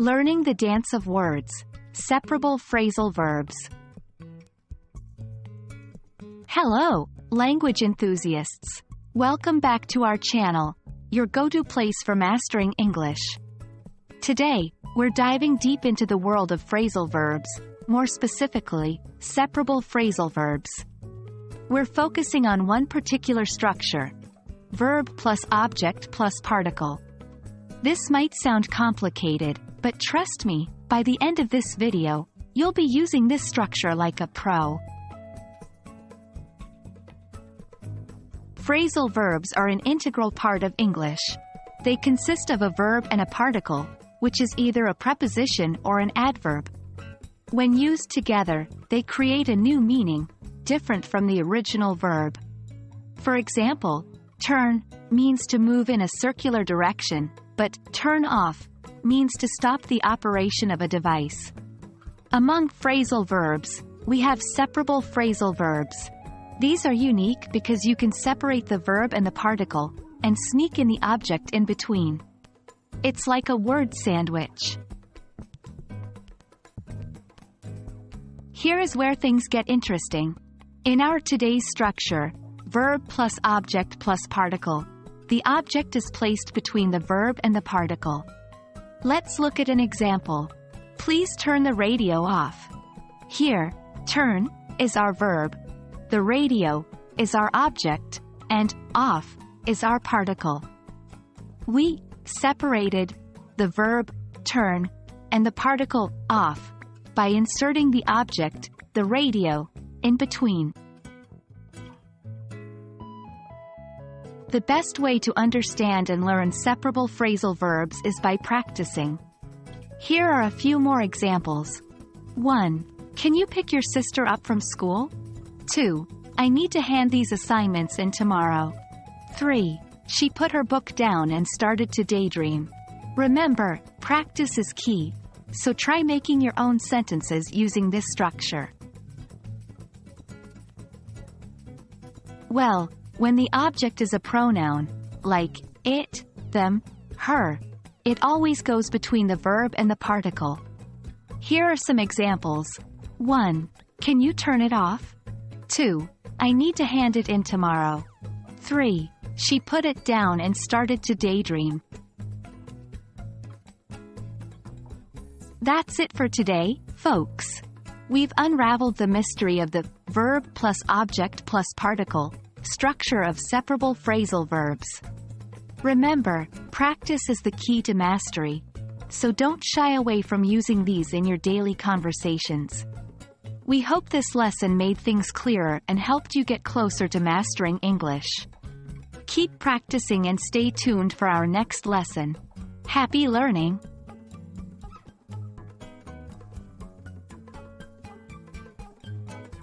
Learning the dance of words. Separable phrasal verbs. Hello, language enthusiasts. Welcome back to our channel, your go-to place for mastering English. Today, we're diving deep into the world of phrasal verbs, more specifically, separable phrasal verbs. We're focusing on one particular structure: verb plus object plus particle. This might sound complicated, but trust me, by the end of this video, you'll be using this structure like a pro. Phrasal verbs are an integral part of English. They consist of a verb and a particle, which is either a preposition or an adverb. When used together, they create a new meaning, different from the original verb. For example, turn means to move in a circular direction, but turn off means to stop the operation of a device. Among phrasal verbs, we have separable phrasal verbs. These are unique because you can separate the verb and the particle, and sneak in the object in between. It's like a word sandwich. Here is where things get interesting. In our today's structure, verb plus object plus particle, the object is placed between the verb and the particle. Let's look at an example. Please turn the radio off. Here, turn is our verb, the radio is our object, and off is our particle. We separated the verb turn and the particle off by inserting the object, the radio, in between. The best way to understand and learn separable phrasal verbs is by practicing. Here are a few more examples. 1. Can you pick your sister up from school? 2. I need to hand these assignments in tomorrow. 3. She put her book down and started to daydream. Remember, practice is key, so try making your own sentences using this structure. Well, when the object is a pronoun, like it, them, her, it always goes between the verb and the particle. Here are some examples. 1. Can you turn it off? 2. I need to hand it in tomorrow. 3. She put it down and started to daydream. That's it for today, folks. We've unraveled the mystery of the verb plus object plus particle structure of separable phrasal verbs. Remember, practice is the key to mastery, so don't shy away from using these in your daily conversations. We hope this lesson made things clearer and helped you get closer to mastering English. Keep practicing and stay tuned for our next lesson. Happy learning!